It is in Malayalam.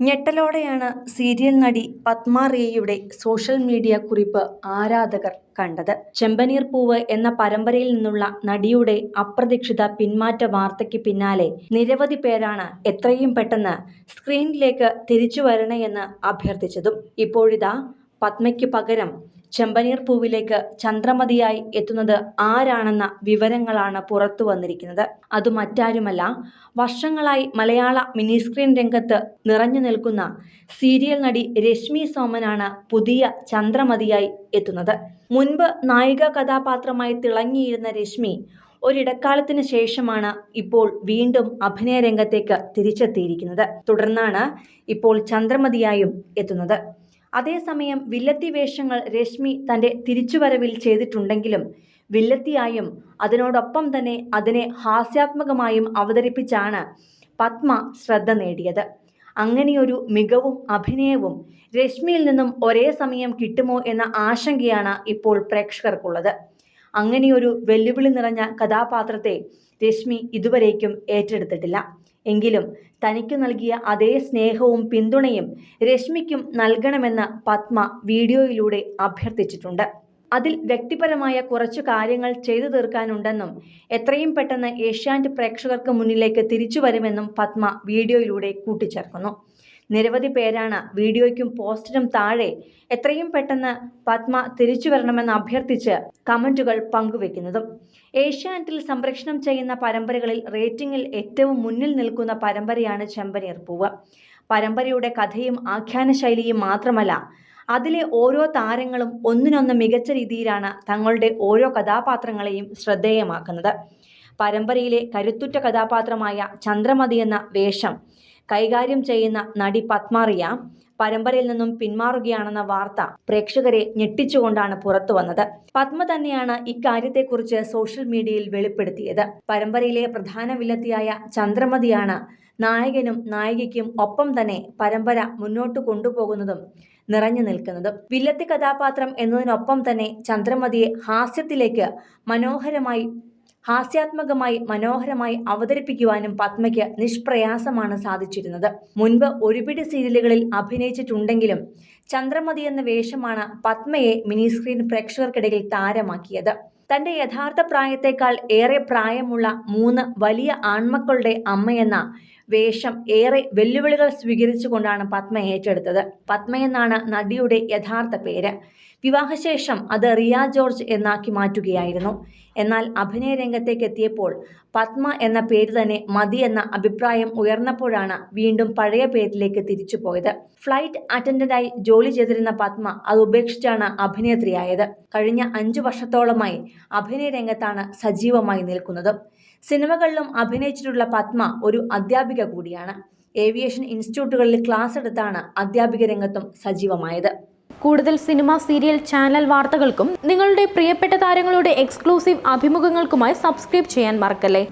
ഞെട്ടലോടെയാണ് സീരിയൽ നടി പത്മ റിയയുടെ സോഷ്യൽ മീഡിയ കുറിപ്പ് ആരാധകർ കണ്ടത്. ചെമ്പനീർ പൂവ് എന്ന പരമ്പരയിൽ നിന്നുള്ള നടിയുടെ അപ്രതീക്ഷിത പിന്മാറ്റ വാർത്തയ്ക്ക് പിന്നാലെ നിരവധി പേരാണ് എത്രയും പെട്ടെന്ന് സ്ക്രീനിലേക്ക് തിരിച്ചു വരണേയെന്ന് അഭ്യർത്ഥിച്ചതും. ഇപ്പോഴിതാ പത്മയ്ക്ക് പകരം ചെമ്പനീർ പൂവിലേക്ക് ചന്ദ്രമതിയായി എത്തുന്നത് ആരാണെന്ന വിവരങ്ങളാണ് പുറത്തു വന്നിരിക്കുന്നത്. അത് മറ്റാരുമല്ല, വർഷങ്ങളായി മലയാള മിനി സ്ക്രീൻ രംഗത്ത് നിറഞ്ഞു നിൽക്കുന്ന സീരിയൽ നടി രശ്മി സോമനാണ് പുതിയ ചന്ദ്രമതിയായി എത്തുന്നത്. മുൻപ് നായിക കഥാപാത്രമായി തിളങ്ങിയിരുന്ന രശ്മി ഒരിടക്കാലത്തിന് ശേഷമാണ് ഇപ്പോൾ വീണ്ടും അഭിനയ രംഗത്തേക്ക് തിരിച്ചെത്തിയിരിക്കുന്നത്. തുടർന്നാണ് ഇപ്പോൾ ചന്ദ്രമതിയായും എത്തുന്നത്. അതേസമയം വില്ലത്തി വേഷങ്ങൾ രശ്മി തന്റെ തിരിച്ചുവരവിൽ ചെയ്തിട്ടുണ്ടെങ്കിലും വില്ലത്തിയായും അതിനോടൊപ്പം തന്നെ അതിനെ ഹാസ്യാത്മകമായും അവതരിപ്പിച്ചാണ് പത്മ ശ്രദ്ധ നേടിയത്. അങ്ങനെയൊരു മികവും അഭിനയവും രശ്മിയിൽ നിന്നും ഒരേ സമയം കിട്ടുമോ എന്ന ആശങ്കയാണ് ഇപ്പോൾ പ്രേക്ഷകർക്കുള്ളത്. അങ്ങനെയൊരു വെല്ലുവിളി നിറഞ്ഞ കഥാപാത്രത്തെ രശ്മി ഇതുവരേക്കും ഏറ്റെടുത്തിട്ടില്ല. എങ്കിലും തനിക്കു നൽകിയ അതേ സ്നേഹവും പിന്തുണയും രശ്മിക്കും നൽകണമെന്ന് പത്മ വീഡിയോയിലൂടെ അഭ്യർത്ഥിച്ചിട്ടുണ്ട്. അതിൽ വ്യക്തിപരമായ കുറച്ചു കാര്യങ്ങൾ ചെയ്തു തീർക്കാനുണ്ടെന്നും എത്രയും പെട്ടെന്ന് ഏഷ്യാനെറ്റ് പ്രേക്ഷകർക്ക് മുന്നിലേക്ക് തിരിച്ചു വരുമെന്നും പത്മ വീഡിയോയിലൂടെ കൂട്ടിച്ചേർക്കുന്നു. നിരവധി പേരാണ് വീഡിയോയ്ക്കും പോസ്റ്റിനും താഴെ എത്രയും പെട്ടെന്ന് പത്മ തിരിച്ചു വരണമെന്ന് അഭ്യർത്ഥിച്ച് കമന്റുകൾ പങ്കുവെക്കുന്നതും. ഏഷ്യാനെറ്റിൽ സംപ്രേഷണം ചെയ്യുന്ന പരമ്പരകളിൽ റേറ്റിംഗിൽ ഏറ്റവും മുന്നിൽ നിൽക്കുന്ന പരമ്പരയാണ് ചെമ്പനീർ പൂവ്. പരമ്പരയുടെ കഥയും ആഖ്യാന ശൈലിയും മാത്രമല്ല, അതിലെ ഓരോ താരങ്ങളും ഒന്നിനൊന്ന് മികച്ച രീതിയിലാണ് തങ്ങളുടെ ഓരോ കഥാപാത്രങ്ങളെയും ശ്രദ്ധേയമാക്കുന്നത്. പരമ്പരയിലെ കരുത്തുറ്റ കഥാപാത്രമായ ചന്ദ്രമതി എന്ന വേഷം കൈകാര്യം ചെയ്യുന്ന നടി പത്മ റിയ പരമ്പരയിൽ നിന്നും പിന്മാറുകയാണെന്ന വാർത്ത പ്രേക്ഷകരെ ഞെട്ടിച്ചുകൊണ്ടാണ് പുറത്തു വന്നത്. പത്മ തന്നെയാണ് ഇക്കാര്യത്തെക്കുറിച്ച് സോഷ്യൽ മീഡിയയിൽ വെളിപ്പെടുത്തിയത്. പരമ്പരയിലെ പ്രധാന വില്ലത്തിയായ ചന്ദ്രമതിയാണ് നായകനും നായികയ്ക്കും ഒപ്പം തന്നെ പരമ്പര മുന്നോട്ട് കൊണ്ടുപോകുന്നതും നിറഞ്ഞു നിൽക്കുന്നതും. വില്ലത്തി കഥാപാത്രം എന്നതിനൊപ്പം തന്നെ ചന്ദ്രമതിയെ ഹാസ്യാത്മകമായി മനോഹരമായി അവതരിപ്പിക്കുവാനും പത്മയ്ക്ക് നിഷ്പ്രയാസമാണ് സാധിച്ചിരുന്നത്. മുൻപ് ഒരുപിടി സീരിയലുകളിൽ അഭിനയിച്ചിട്ടുണ്ടെങ്കിലും ചന്ദ്രമതി എന്ന വേഷമാണ് പത്മയെ മിനി സ്ക്രീൻ പ്രേക്ഷകർക്കിടയിൽ താരമാക്കിയത്. തന്റെ യഥാർത്ഥ പ്രായത്തേക്കാൾ ഏറെ പ്രായമുള്ള 3 വലിയ ആൺമക്കളുടെ അമ്മയെന്ന വേഷം ഏറെ വെല്ലുവിളികൾ സ്വീകരിച്ചുകൊണ്ടാണ് പത്മ ഏറ്റെടുത്തത്. പത്മയെന്നാണ് നടിയുടെ യഥാർത്ഥ പേര്. വിവാഹശേഷം അത് റിയ ജോർജ് എന്നാക്കി മാറ്റുകയായിരുന്നു. എന്നാൽ അഭിനയ രംഗത്തേക്ക് എത്തിയപ്പോൾ പത്മ എന്ന പേര് തന്നെ മതി എന്ന അഭിപ്രായം ഉയർന്നപ്പോഴാണ് വീണ്ടും പഴയ പേരിലേക്ക് തിരിച്ചുപോയത്. ഫ്ലൈറ്റ് അറ്റൻഡന്റായി ജോലി ചെയ്തിരുന്ന പത്മ അത് ഉപേക്ഷിച്ചാണ് അഭിനേത്രിയായത്. കഴിഞ്ഞ 5 വർഷത്തോളമായി അഭിനയ രംഗത്താണ് സജീവമായി നിൽക്കുന്നത്. സിനിമകളിലും അഭിനയിച്ചിട്ടുള്ള പത്മ ഒരു അധ്യാപിക കൂടിയാണ്. ഏവിയേഷൻ ഇൻസ്റ്റിറ്റ്യൂട്ടുകളിൽ ക്ലാസ് എടുത്താണ് അധ്യാപിക രംഗത്തും സജീവമായത്. കൂടുതൽ സിനിമ, സീരിയൽ, ചാനൽ വാർത്തകൾക്കും നിങ്ങളുടെ പ്രിയപ്പെട്ട താരങ്ങളുടെ എക്സ്ക്ലൂസീവ് അഭിമുഖങ്ങൾക്കുമായി സബ്സ്ക്രൈബ് ചെയ്യാൻ മറക്കല്ലേ.